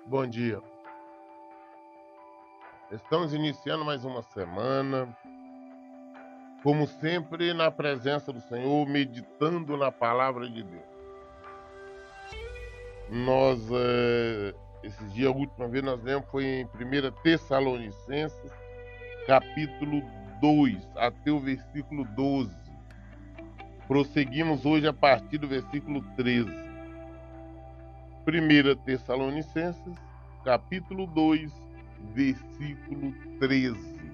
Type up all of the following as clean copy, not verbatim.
Bom dia. Estamos iniciando mais uma semana, como sempre, na presença do Senhor, meditando na palavra de Deus. Esses dias, a última vez nós lemos foi em 1 Tessalonicenses, capítulo 2, até o versículo 12. Prosseguimos hoje a partir do versículo 13. 1 Tessalonicenses, capítulo 2, versículo 13.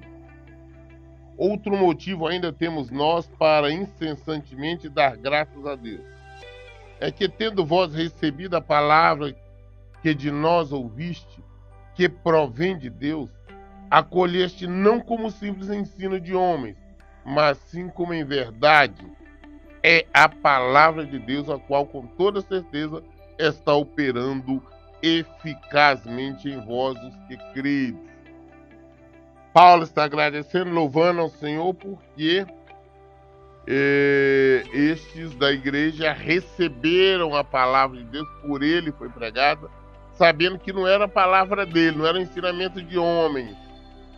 Outro motivo ainda temos nós para incessantemente dar graças a Deus. É que, tendo vós recebido a palavra que de nós ouviste, que provém de Deus, acolheste não como simples ensino de homens, mas sim como em verdade é a palavra de Deus, a qual com toda certeza está operando eficazmente em vós os que credes. Paulo está agradecendo, louvando ao Senhor, porque estes da igreja receberam a palavra de Deus, por ele foi pregada, sabendo que não era a palavra dele, não era o ensinamento de homens,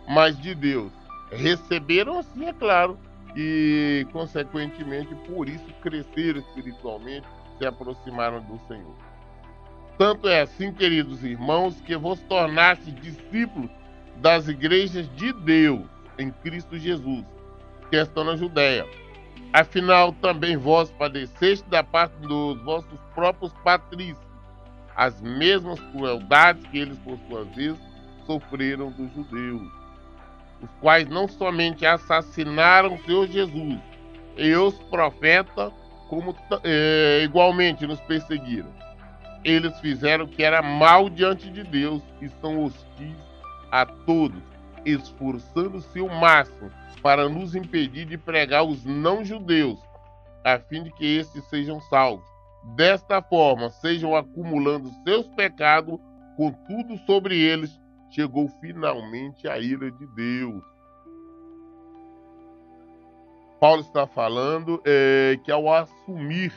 mas de Deus. Receberam assim, é claro, e consequentemente por isso cresceram espiritualmente, se aproximaram do Senhor. Tanto é assim, queridos irmãos, que vos tornaste discípulos das igrejas de Deus em Cristo Jesus, que estão na Judéia. Afinal, também vós padeceste da parte dos vossos próprios patrícios as mesmas crueldades que eles, por sua vez, sofreram dos judeus, os quais não somente assassinaram o Senhor Jesus e os profetas, como igualmente nos perseguiram. Eles fizeram o que era mal diante de Deus e são hostis a todos, esforçando-se o máximo para nos impedir de pregar os não-judeus, a fim de que estes sejam salvos. Desta forma, sejam acumulando seus pecados, contudo sobre eles chegou finalmente a ira de Deus. Paulo está falando que ao assumir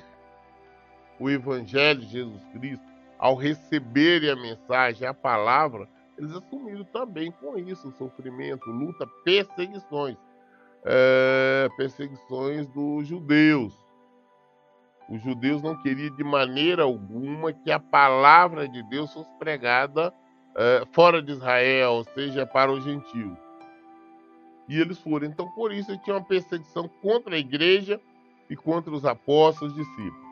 o Evangelho de Jesus Cristo, ao receberem a mensagem, a palavra, eles assumiram também com isso o sofrimento, luta, perseguições. Perseguições dos judeus. Os judeus não queriam de maneira alguma que a palavra de Deus fosse pregada fora de Israel, ou seja, para os gentios. E eles foram. Então, por isso, tinha uma perseguição contra a igreja e contra os apóstolos, discípulos.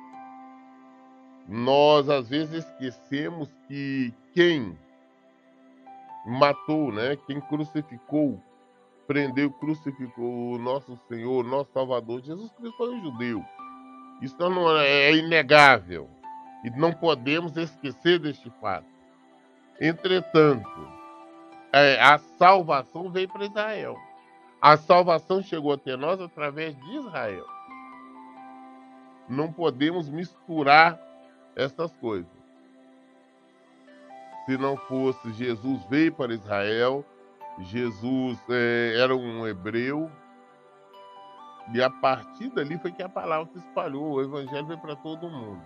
Nós, às vezes, esquecemos que quem matou, quem crucificou, prendeu, crucificou o nosso Senhor, nosso Salvador, Jesus Cristo, foi um judeu. Isso não é inegável. E não podemos esquecer deste fato. Entretanto, a salvação veio para Israel. A salvação chegou até nós através de Israel. Não podemos misturar essas coisas. Se não fosse Jesus veio para Israel, Jesus era um hebreu, e a partir dali foi que a palavra se espalhou, o evangelho veio para todo mundo.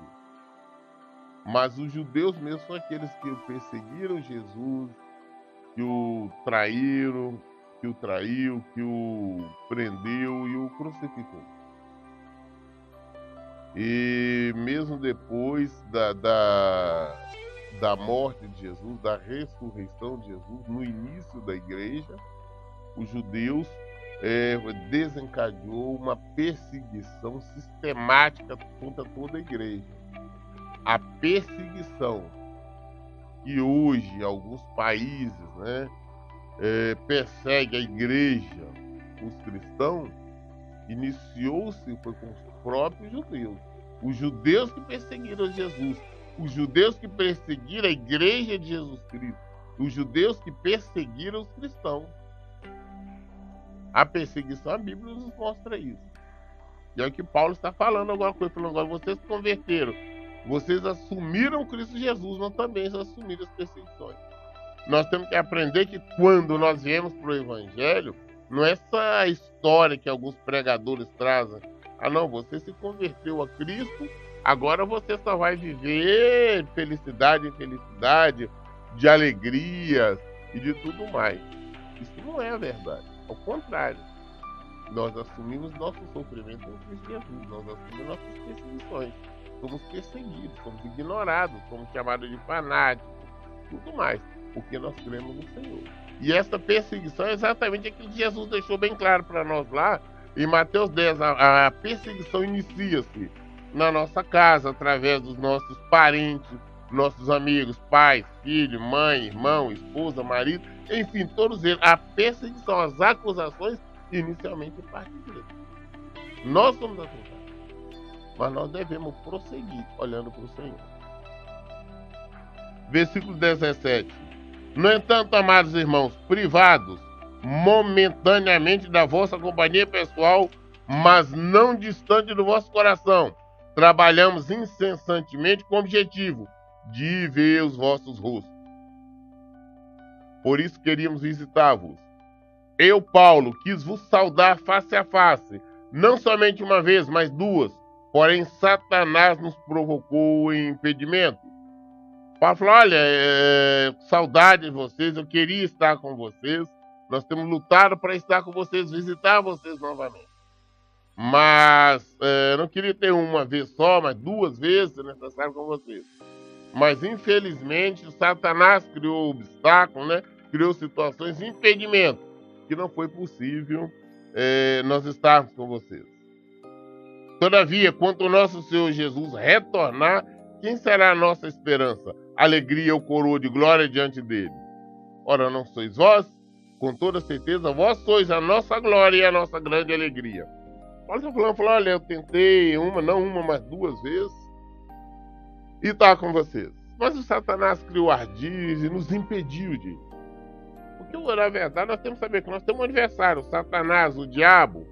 Mas os judeus mesmo são aqueles que perseguiram Jesus, que o traíram, que o traiu, que o prendeu e o crucificou. E mesmo depois da morte de Jesus, da ressurreição de Jesus, no início da igreja, os judeus desencadeou uma perseguição sistemática contra toda a igreja. A perseguição que hoje alguns países persegue a igreja, os cristãos, iniciou-se foi com os próprios judeus. Os judeus que perseguiram Jesus, os judeus que perseguiram a igreja de Jesus Cristo, os judeus que perseguiram os cristãos. A perseguição, a Bíblia nos mostra isso. E é o que Paulo está falando agora, vocês se converteram, vocês assumiram Cristo Jesus, mas também assumiram as perseguições. Nós temos que aprender que quando nós viemos para o Evangelho, Não é essa história que alguns pregadores trazem. Ah, não, você se converteu a Cristo, agora você só vai viver felicidade em felicidade, de alegrias e de tudo mais. Isso não é a verdade. Ao contrário, nós assumimos nosso sofrimento em Cristo Jesus, nós assumimos nossas perseguições. Somos perseguidos, somos ignorados, somos chamados de fanáticos, tudo mais, porque nós cremos no Senhor. E essa perseguição é exatamente aquilo que Jesus deixou bem claro para nós lá em Mateus 10. A perseguição inicia-se na nossa casa, através dos nossos parentes, nossos amigos, pais, filho, mãe, irmão, esposa, marido, enfim, todos eles. A perseguição, as acusações, inicialmente parte deles. Nós somos acusados, mas nós devemos prosseguir olhando para o Senhor. Versículo 17. No entanto, amados irmãos, privados momentaneamente da vossa companhia pessoal, mas não distante do vosso coração, trabalhamos incessantemente com o objetivo de ver os vossos rostos. Por isso queríamos visitar-vos. Eu, Paulo, quis vos saudar face a face, não somente uma vez, mas duas, porém Satanás nos provocou em impedimento. Paulo falou, olha, saudade de vocês, eu queria estar com vocês, nós temos lutado para estar com vocês, visitar vocês novamente. Mas não queria ter uma vez só, mas duas vezes necessário com vocês. Mas infelizmente Satanás criou obstáculos, né? Criou situações de impedimento, que não foi possível nós estarmos com vocês. Todavia, quando o nosso Senhor Jesus retornar, quem será a nossa esperança? Alegria ou coroa de glória diante dele? Ora, não sois vós? Com toda certeza, vós sois a nossa glória e a nossa grande alegria. Paulo está falando, olha, eu tentei não uma, mas duas vezes, e está com vocês. Mas o Satanás criou ardis e nos impediu de ir. Porque, na verdade, nós temos que saber que nós temos um adversário, o Satanás, o diabo.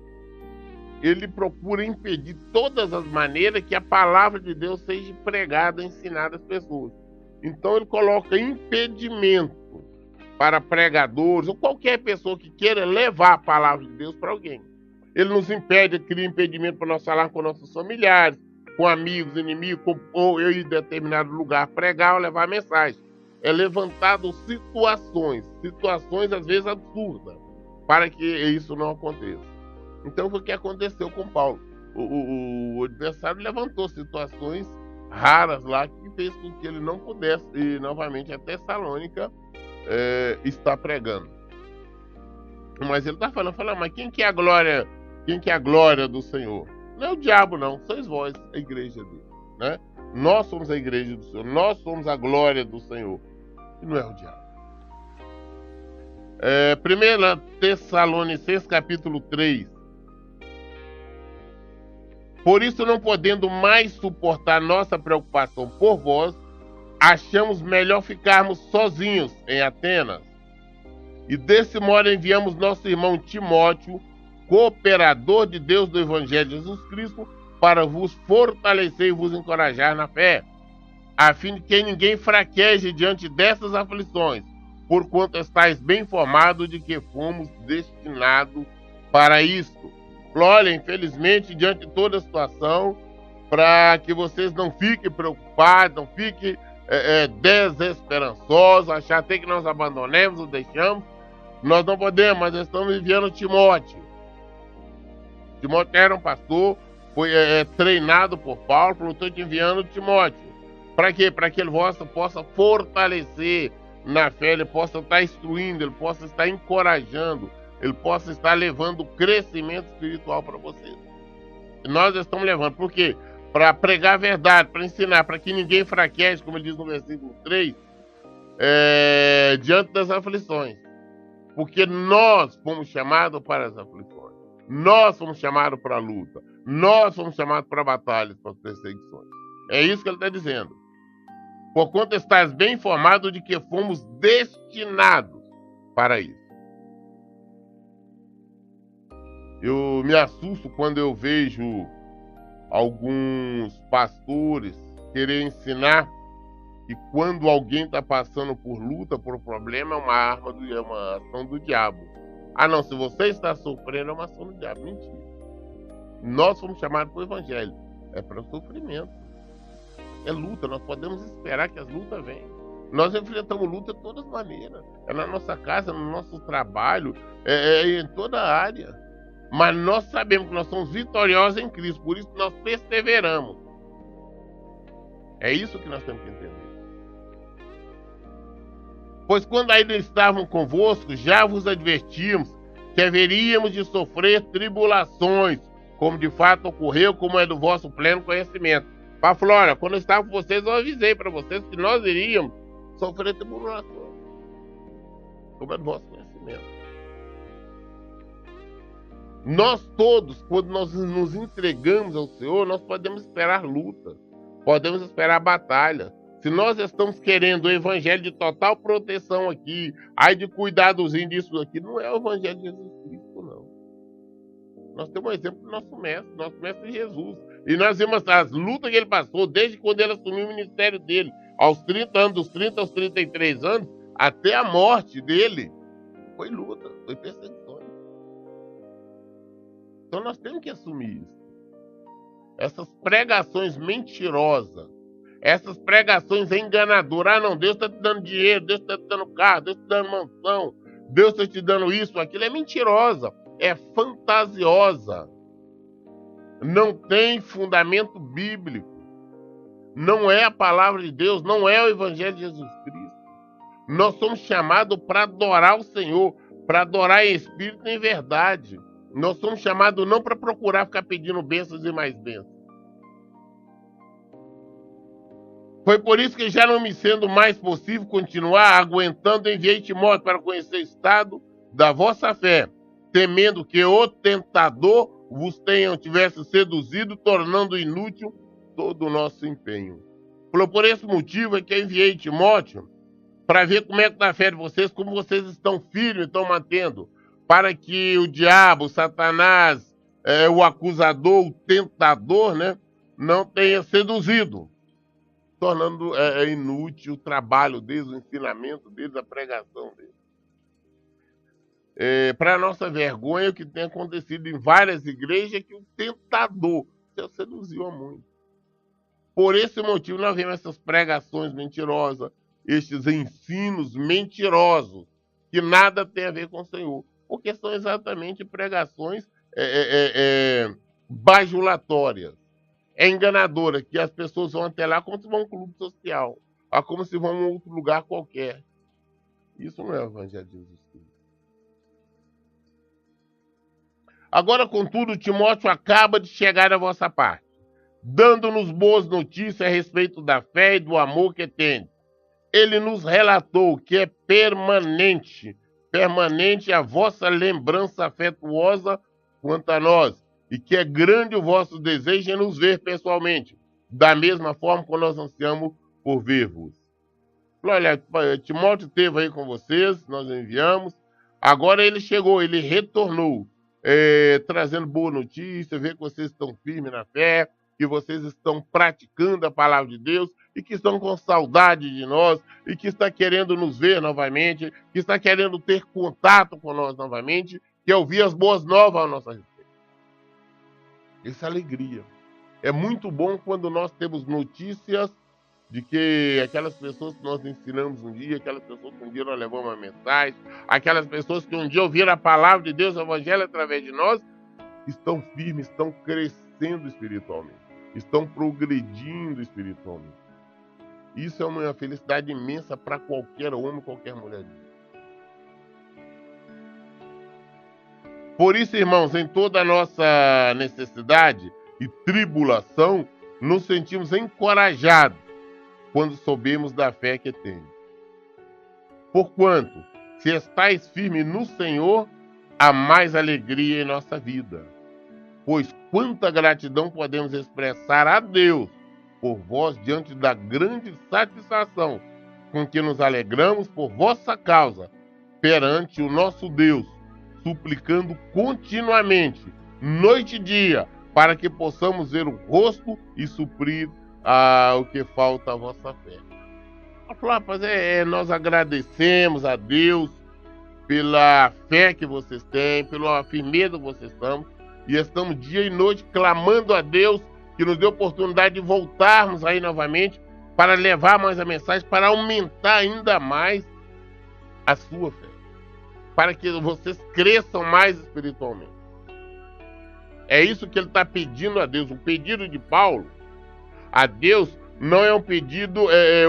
Ele procura impedir todas as maneiras que a palavra de Deus seja pregada, ensinada às pessoas. Então ele coloca impedimento para pregadores ou qualquer pessoa que queira levar a palavra de Deus para alguém. Ele nos impede, cria impedimento para nós falar com nossos familiares, com amigos, inimigos, ou eu ir em determinado lugar pregar ou levar mensagem. É levantado situações às vezes absurdas, para que isso não aconteça. Então foi o que aconteceu com Paulo. O adversário levantou situações raras lá que fez com que ele não pudesse ir novamente a Tessalônica estar pregando. Mas ele está falando, mas quem que é a glória? Quem que é a glória do Senhor? Não é o diabo, não. Sois vós, a igreja dele, né? Nós somos a igreja do Senhor. Nós somos a glória do Senhor. E não é o diabo. 1 Tessalonicenses capítulo 3. Por isso, não podendo mais suportar nossa preocupação por vós, achamos melhor ficarmos sozinhos em Atenas. E desse modo enviamos nosso irmão Timóteo, cooperador de Deus do Evangelho de Jesus Cristo, para vos fortalecer e vos encorajar na fé, a fim de que ninguém fraqueje diante dessas aflições, porquanto estáis bem informados de que fomos destinados para isto. Olha, infelizmente, diante de toda a situação, para que vocês não fiquem preocupados, não fiquem desesperançosos, achar até que nós abandonemos ou deixamos, nós não podemos, mas nós estamos enviando Timóteo. Timóteo era um pastor, foi treinado por Paulo, falou, estou te enviando Timóteo. Para quê? Para que ele possa fortalecer na fé, ele possa estar instruindo, ele possa estar encorajando, ele possa estar levando crescimento espiritual para vocês. E nós estamos levando, por quê? Para pregar a verdade, para ensinar, para que ninguém fraqueje, como ele diz no versículo 3, diante das aflições. Porque nós fomos chamados para as aflições. Nós fomos chamados para a luta. Nós fomos chamados para batalhas, para perseguições. É isso que ele está dizendo. Porquanto estás bem informado de que fomos destinados para isso. Eu me assusto quando eu vejo alguns pastores querer ensinar que quando alguém está passando por luta, por problema, é uma ação do diabo. Ah, não, se você está sofrendo, é uma ação do diabo. Mentira. Nós fomos chamados para o Evangelho. É para o sofrimento. É luta. Nós podemos esperar que as lutas venham. Nós enfrentamos luta de todas as maneiras. É na nossa casa, no nosso trabalho, em toda a área. Mas nós sabemos que nós somos vitoriosos em Cristo. Por isso nós perseveramos. É isso que nós temos que entender. Pois quando ainda estavam convosco, já vos advertimos que haveríamos de sofrer tribulações, como de fato ocorreu, como é do vosso pleno conhecimento. Para Flora, quando eu estava com vocês, eu avisei para vocês que nós iríamos sofrer tribulações, como é do vosso conhecimento. Nós todos, quando nós nos entregamos ao Senhor, nós podemos esperar luta, podemos esperar batalha. Se nós estamos querendo o evangelho de total proteção aqui, aí de cuidadozinho disso aqui, não é o evangelho de Jesus Cristo, não. Nós temos um exemplo do nosso mestre Jesus. E nós vimos as lutas que ele passou desde quando ele assumiu o ministério dele, aos 30 anos, dos 30 aos 33 anos, até a morte dele. Foi luta, foi perseguições. Então nós temos que assumir isso. Essas pregações mentirosas, essas pregações enganadoras. Ah, não, Deus está te dando dinheiro, Deus está te dando carro, Deus está te dando mansão, Deus está te dando isso, aquilo. É mentirosa, é fantasiosa. Não tem fundamento bíblico. Não é a palavra de Deus, não é o evangelho de Jesus Cristo. Nós somos chamados para adorar o Senhor, para adorar em espírito e em verdade. Nós somos chamados não para procurar ficar pedindo bênçãos e mais bênçãos. Foi por isso que, já não me sendo mais possível continuar aguentando, enviei Timóteo para conhecer o estado da vossa fé, temendo que o tentador vos tivesse seduzido, tornando inútil todo o nosso empenho. Por esse motivo é que eu enviei Timóteo para ver como é que está a fé de vocês, como vocês estão firmes, estão mantendo, para que o diabo, Satanás, o acusador, o tentador, né, não tenha seduzido, tornando inútil o trabalho deles, o ensinamento deles, a pregação deles. Para nossa vergonha, o que tem acontecido em várias igrejas é que o tentador já seduziu a muito. Por esse motivo, nós vemos essas pregações mentirosas, estes ensinos mentirosos, que nada tem a ver com o Senhor, porque são exatamente pregações bajulatórias, enganadoras, que as pessoas vão até lá como se vão a um clube social, ou como se vão a um outro lugar qualquer. Isso não é o evangelho de Jesus Cristo. Agora, contudo, Timóteo acaba de chegar à vossa parte, dando-nos boas notícias a respeito da fé e do amor que tem. Ele nos relatou que é permanente a vossa lembrança afetuosa quanto a nós, e que é grande o vosso desejo em nos ver pessoalmente, da mesma forma que nós ansiamos por ver-vos. Olha, Timóteo esteve aí com vocês, nós enviamos, agora ele chegou, ele retornou, trazendo boa notícia, ver que vocês estão firmes na fé, que vocês estão praticando a palavra de Deus e que estão com saudade de nós e que está querendo nos ver novamente, que está querendo ter contato com nós novamente, que ouvir as boas novas a nossa respeito. Essa alegria. É muito bom quando nós temos notícias de que aquelas pessoas que nós ensinamos um dia, aquelas pessoas que um dia nós levamos uma mensagem, aquelas pessoas que um dia ouviram a palavra de Deus, o evangelho através de nós, estão firmes, estão crescendo espiritualmente, estão progredindo espiritualmente. Isso é uma felicidade imensa para qualquer homem, qualquer mulher. Por isso, irmãos, em toda a nossa necessidade e tribulação, nos sentimos encorajados quando soubemos da fé que temos. Porquanto, se estáis firmes no Senhor, há mais alegria em nossa vida. Pois quanta gratidão podemos expressar a Deus por vós diante da grande satisfação com que nos alegramos por vossa causa perante o nosso Deus, suplicando continuamente, noite e dia, para que possamos ver o rosto e suprir o que falta à vossa fé. Nós agradecemos a Deus pela fé que vocês têm, pela firmeza que vocês estão. E estamos dia e noite clamando a Deus que nos dê oportunidade de voltarmos aí novamente para levar mais a mensagem, para aumentar ainda mais a sua fé, para que vocês cresçam mais espiritualmente. É isso que ele está pedindo a Deus. O pedido de Paulo a Deus não é um pedido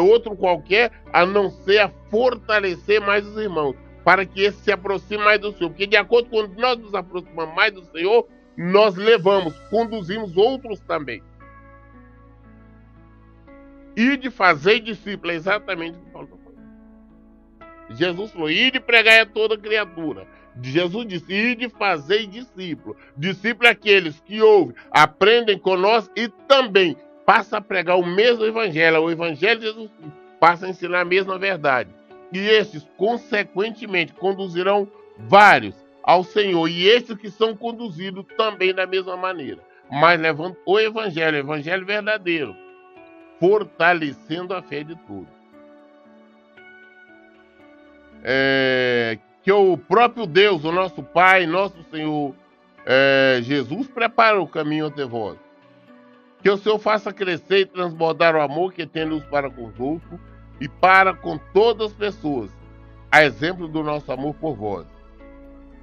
outro qualquer, a não ser a fortalecer mais os irmãos, para que esse se aproxime mais do Senhor. Porque de acordo com nós nos aproximamos mais do Senhor, nós levamos, conduzimos outros também. E de fazer discípulo, é exatamente o que Paulo está falando. Jesus falou, e de pregar a toda criatura. Jesus disse, e de fazer discípulo. Discípulo é aqueles que ouvem, aprendem conosco e também passa a pregar o mesmo evangelho, o evangelho de Jesus Cristo, passa a ensinar a mesma verdade. E estes, consequentemente, conduzirão vários ao Senhor, e estes que são conduzidos também da mesma maneira, mas levando o evangelho verdadeiro, fortalecendo a fé de todos. Que o próprio Deus, o nosso Pai, nosso Senhor Jesus, prepara o caminho até vós. Que o Senhor faça crescer e transbordar o amor que tem uns para com os outros e para com todas as pessoas, a exemplo do nosso amor por vós.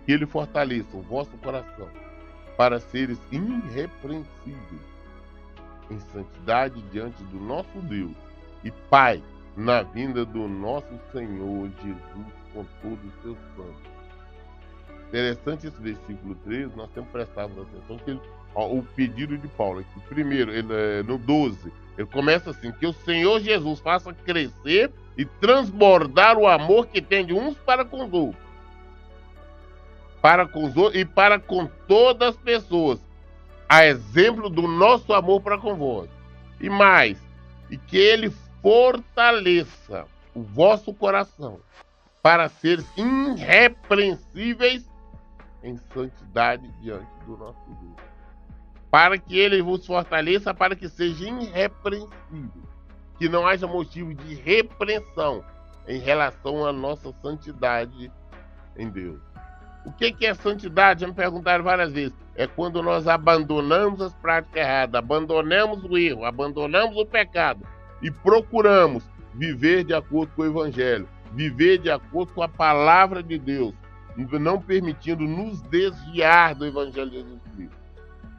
Que Ele fortaleça o vosso coração para seres irrepreensíveis em santidade diante do nosso Deus e Pai, na vinda do nosso Senhor Jesus com todos os seus santos. Interessante esse versículo 3, nós temos prestado atenção que o pedido de Paulo aqui. Primeiro, no 12, ele começa assim, que o Senhor Jesus faça crescer e transbordar o amor que tem de uns para com os outros. Para com os outros e para com todas as pessoas, a exemplo do nosso amor para com vós. E mais, e que Ele fortaleça o vosso coração para seres irrepreensíveis em santidade diante do nosso Deus. Para que Ele vos fortaleça, para que seja irrepreensível, que não haja motivo de repreensão em relação à nossa santidade em Deus. O que é santidade? Já me perguntaram várias vezes. É quando nós abandonamos as práticas erradas, abandonamos o erro, abandonamos o pecado e procuramos viver de acordo com o Evangelho, viver de acordo com a palavra de Deus, não permitindo nos desviar do Evangelho de Jesus Cristo.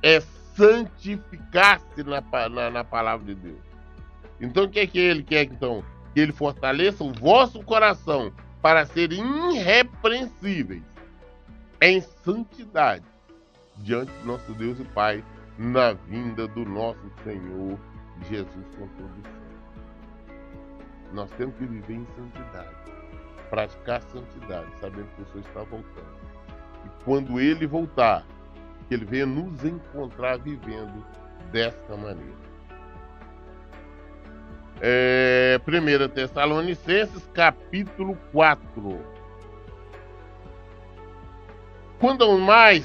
É santificar-se na palavra de Deus. Então o que é que Ele quer? Então, que Ele fortaleça o vosso coração para serem irrepreensíveis em santidade diante do nosso Deus e Pai na vinda do nosso Senhor Jesus com todos os santos. Nós temos que viver em santidade, praticar santidade, sabendo que o Senhor está voltando. E quando Ele voltar, que Ele venha nos encontrar vivendo desta maneira. 1 Tessalonicenses, capítulo 4. Quanto mais,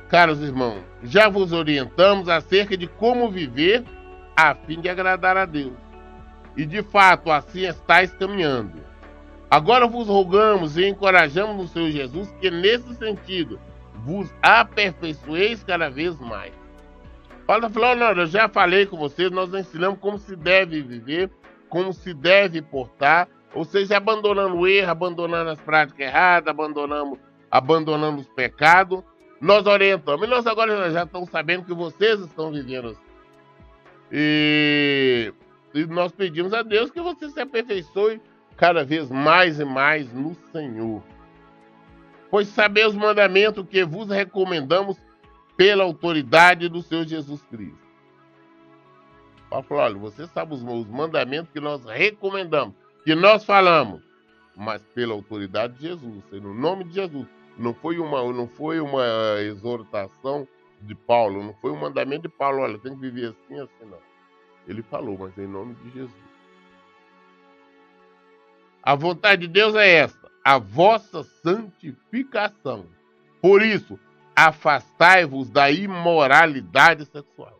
caros irmãos, já vos orientamos acerca de como viver a fim de agradar a Deus. E de fato, assim estáis caminhando. Agora vos rogamos e encorajamos no Senhor Jesus que nesse sentido vos aperfeiçoeis cada vez mais. Paulo falou, não, eu já falei com vocês, nós ensinamos como se deve viver, como se deve portar, ou seja, abandonando o erro, abandonando as práticas erradas, abandonando os pecados, nós orientamos. E nós agora já estamos sabendo que vocês estão vivendo assim. E nós pedimos a Deus que você se aperfeiçoe cada vez mais e mais no Senhor. Pois sabeis os mandamentos que vos recomendamos pela autoridade do Senhor Jesus Cristo. Paulo falou, olha, você sabe os mandamentos que nós recomendamos, que nós falamos, mas pela autoridade de Jesus, no nome de Jesus. Não foi uma exortação de Paulo, não foi um mandamento de Paulo, olha, tem que viver assim, assim, não. Ele falou, mas em nome de Jesus. A vontade de Deus é esta, a vossa santificação. Por isso, afastai-vos da imoralidade sexual.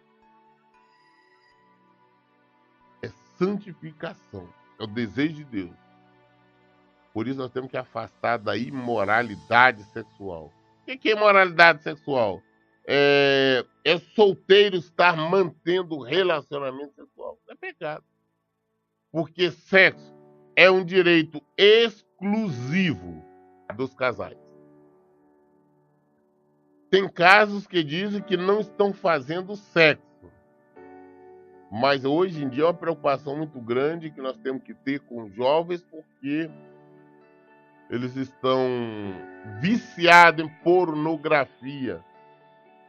É santificação, é o desejo de Deus. Por isso nós temos que afastar da imoralidade sexual. O que é imoralidade sexual? É solteiro estar mantendo relacionamento sexual. É pecado. Porque sexo é um direito exclusivo dos casais. Tem casos que dizem que não estão fazendo sexo. Mas hoje em dia é uma preocupação muito grande que nós temos que ter com os jovens, porque eles estão viciados em pornografia.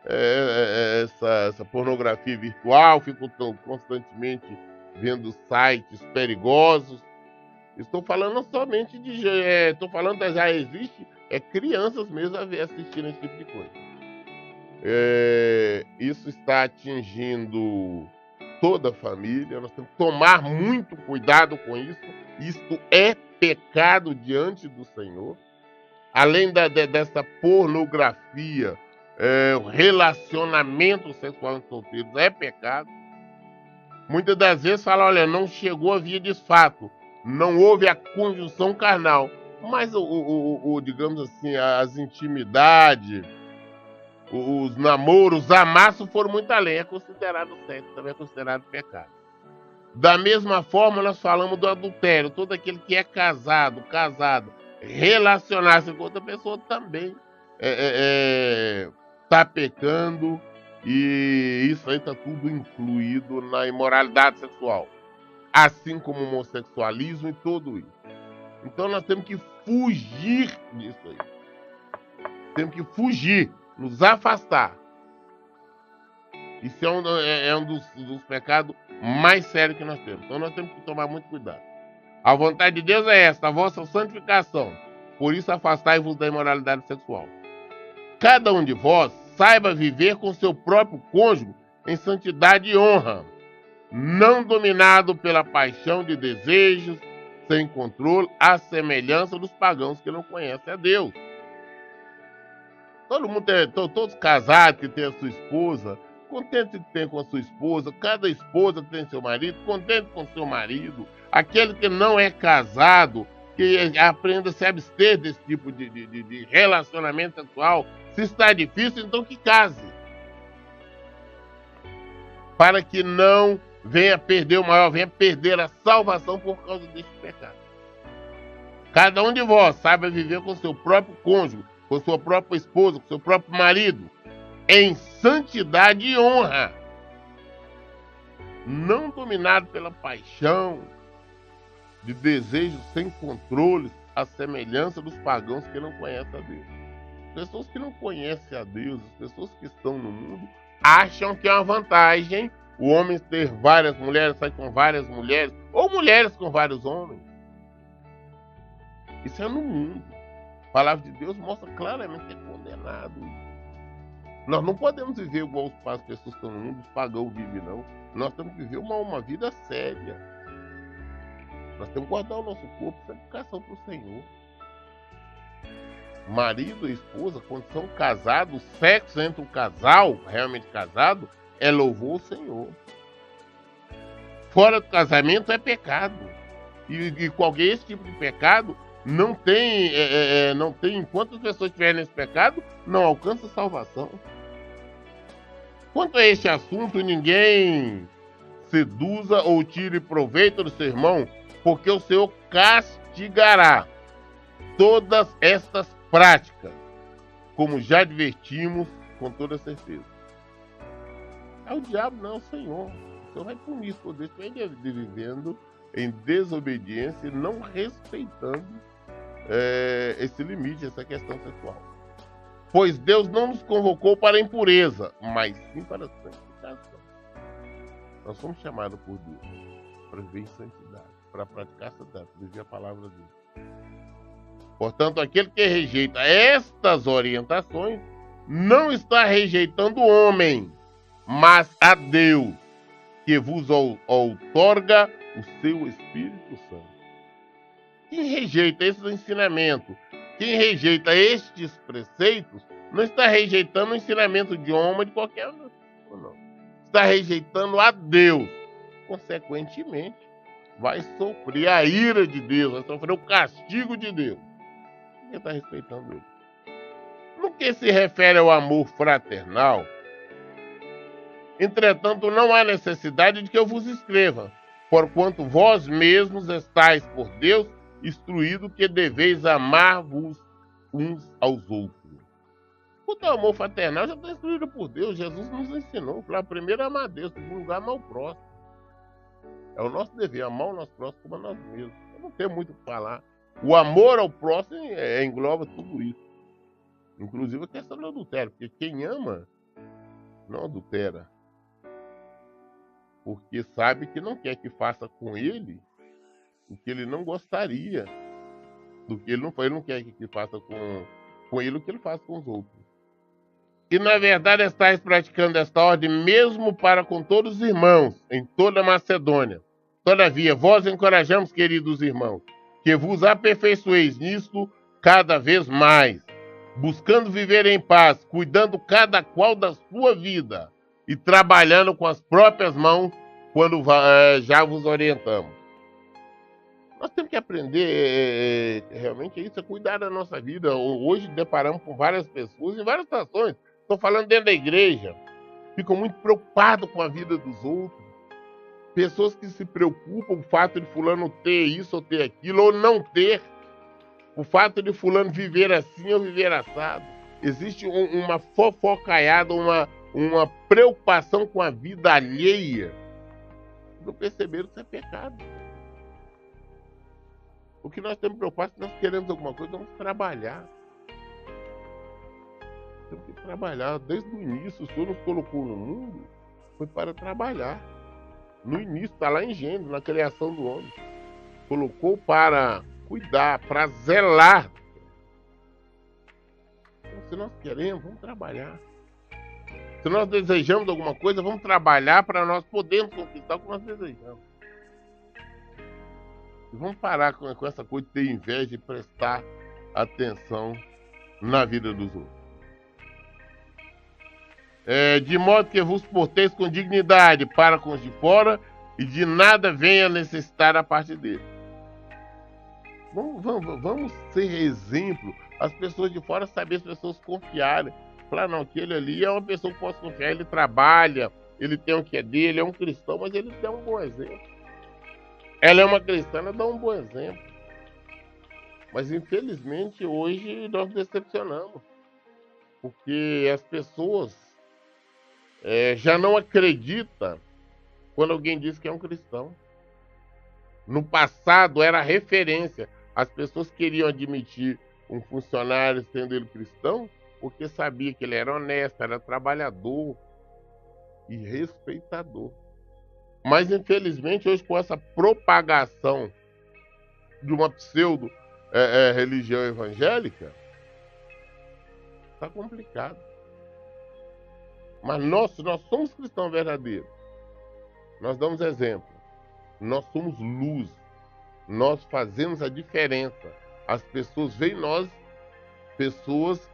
Essa pornografia virtual, ficam constantemente vendo sites perigosos. Estou falando somente de... Estou falando já existe crianças mesmo assistindo esse tipo de coisa. Isso está atingindo toda a família. Nós temos que tomar muito cuidado com isso. Isto é pecado diante do Senhor. Além dessa pornografia, o relacionamento sexual entre solteiros é pecado. Muitas das vezes fala, olha, não chegou a via de fato, não houve a conjunção carnal, mas digamos assim, as intimidades, os namoros, os amassos foram muito além, é considerado sexo, também é considerado pecado. Da mesma forma, nós falamos do adultério, todo aquele que é casado, relacionar-se com outra pessoa também está pecando, e isso aí está tudo incluído na imoralidade sexual, assim como o homossexualismo e tudo isso. Então nós temos que fugir disso aí. Temos que fugir, nos afastar. Isso é um dos pecados mais sérios que nós temos. Então nós temos que tomar muito cuidado. A vontade de Deus é esta, a vossa santificação. Por isso afastai-vos da imoralidade sexual. Cada um de vós saiba viver com seu próprio cônjuge em santidade e honra, não dominado pela paixão de desejos, sem controle, à semelhança dos pagãos que não conhecem a Deus. Todo mundo todos casados que tem a sua esposa, contente que tem com a sua esposa, cada esposa tem seu marido, contente com seu marido. Aquele que não é casado, que aprenda a se abster desse tipo de relacionamento sexual. Se está difícil, então que case. Para que não venha perder o maior, venha perder a salvação por causa deste pecado. Cada um de vós saiba viver com seu próprio cônjuge, com sua própria esposa, com seu próprio marido, em santidade e honra, não dominado pela paixão, de desejos sem controle, à semelhança dos pagãos que não conhecem a Deus. Pessoas que não conhecem a Deus, as pessoas que estão no mundo, acham que é uma vantagem o homem ter várias mulheres, sair com várias mulheres, ou mulheres com vários homens. Isso é no mundo. A palavra de Deus mostra claramente que é condenado. Nós não podemos viver igual as pessoas que estão no mundo, os pagãos vivem, não. Nós temos que viver uma vida séria. Nós temos que guardar o nosso corpo em santificação para o Senhor. Marido e esposa, quando são casados, o sexo entre o casal, realmente casado, é louvor ao Senhor. Fora do casamento é pecado. E qualquer esse tipo de pecado não tem, enquanto as pessoas estiverem nesse pecado, não alcança salvação. Quanto a este assunto, ninguém seduza ou tire proveito do seu irmão, porque o Senhor castigará todas estas práticas, como já advertimos com toda certeza. É o diabo, não é o Senhor. O Senhor vai punir por isso, vai vivendo em desobediência e não respeitando esse limite, essa questão sexual. Pois Deus não nos convocou para a impureza, mas sim para a santificação. Nós somos chamados por Deus para viver em santidade, para praticar a santidade, para viver a palavra de Deus. Portanto, aquele que rejeita estas orientações não está rejeitando o homem, mas a Deus, que vos outorga o seu Espírito Santo. Quem rejeita esses ensinamentos, quem rejeita estes preceitos, não está rejeitando o ensinamento de homem de qualquer um, não. Está rejeitando a Deus. Consequentemente, vai sofrer a ira de Deus, vai sofrer o castigo de Deus. Ninguém está respeitando ele. No que se refere ao amor fraternal, entretanto, não há necessidade de que eu vos escreva, porquanto vós mesmos estáis por Deus instruídos que deveis amar-vos uns aos outros. O amor fraternal já está instruído por Deus. Jesus nos ensinou. Primeiro, amar a Deus. Em segundo lugar, amar o próximo. É o nosso dever, amar o nosso próximo como a nós mesmos. Eu não tenho muito o que falar. O amor ao próximo engloba tudo isso. Inclusive a questão do adultério. Porque quem ama, não adultera. Porque sabe que não quer que faça com ele o que ele não gostaria. Do que ele não quer que faça com ele o que ele faz com os outros. E na verdade estáis praticando esta ordem mesmo para com todos os irmãos, em toda a Macedônia. Todavia, vós encorajamos, queridos irmãos, que vos aperfeiçoeis nisto cada vez mais, buscando viver em paz, cuidando cada qual da sua vida e trabalhando com as próprias mãos quando já vos orientamos. Nós temos que aprender realmente isso, é cuidar da nossa vida. Hoje deparamos com várias pessoas em várias situações. Estou falando dentro da igreja, ficam muito preocupados com a vida dos outros. Pessoas que se preocupam com o fato de fulano ter isso ou ter aquilo, ou não ter. O fato de fulano viver assim ou viver assado. Existe uma fofocaiada, uma preocupação com a vida alheia. Não perceberam que isso é pecado. O que nós temos preocupado, se nós queremos alguma coisa, vamos trabalhar. Temos que trabalhar. Desde o início, o Senhor nos colocou no mundo, foi para trabalhar. No início, está lá em Gênesis, na criação do homem. Colocou para cuidar, para zelar. Então, se nós queremos, vamos trabalhar. Se nós desejamos alguma coisa, vamos trabalhar para nós podermos conquistar o que nós desejamos. E vamos parar com essa coisa de ter inveja e prestar atenção na vida dos outros. De modo que vos porteis com dignidade para com os de fora e de nada venha necessitar a parte dele. Vamos ser exemplo. As pessoas de fora saber, as pessoas confiarem. Falar, não, que ele ali é uma pessoa que posso confiar, ele trabalha, ele tem o que é dele, é um cristão, mas ele dá um bom exemplo. Ela é uma cristã, ela dá um bom exemplo. Mas infelizmente hoje nós decepcionamos. Porque as pessoas já não acreditam quando alguém diz que é um cristão. No passado era referência. As pessoas queriam admitir um funcionário sendo ele cristão porque sabia que ele era honesto, era trabalhador e respeitador. Mas infelizmente hoje com essa propagação de uma pseudo religião evangélica, está complicado. Mas nós somos cristãos verdadeiros. Nós damos exemplo. Nós somos luz. Nós fazemos a diferença. As pessoas veem nós, pessoas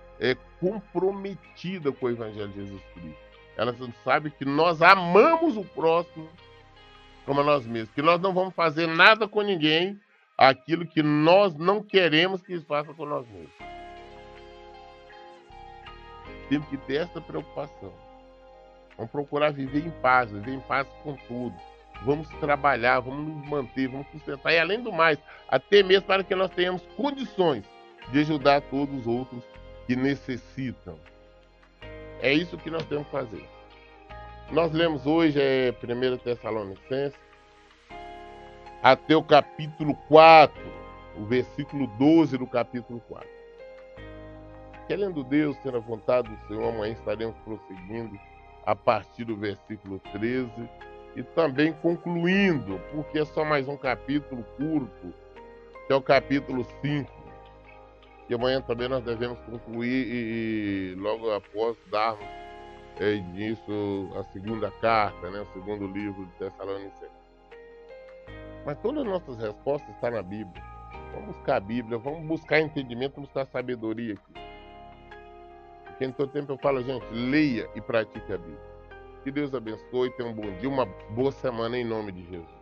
comprometidas com o Evangelho de Jesus Cristo. Elas sabem que nós amamos o próximo como a nós mesmos. Que nós não vamos fazer nada com ninguém aquilo que nós não queremos que eles façam com nós mesmos. Temos que ter essa preocupação. Vamos procurar viver em paz com tudo. Vamos trabalhar, vamos nos manter, vamos sustentar. E além do mais, até mesmo para que nós tenhamos condições de ajudar todos os outros que necessitam. É isso que nós temos que fazer. Nós lemos hoje 1 Tessalonicenses, até o capítulo 4, o versículo 12 do capítulo 4. Querendo Deus, tendo a vontade do Senhor, amanhã estaremos prosseguindo a partir do versículo 13 e também concluindo, porque é só mais um capítulo curto, que é o capítulo 5, que amanhã também nós devemos concluir e logo após darmos início à segunda carta, né, o segundo livro de Tessalonicenses. Mas todas as nossas respostas estão na Bíblia. Vamos buscar a Bíblia, vamos buscar entendimento, vamos buscar sabedoria aqui. Porque em todo tempo eu falo, gente, leia e pratique a Bíblia. Que Deus abençoe, tenha um bom dia, uma boa semana em nome de Jesus.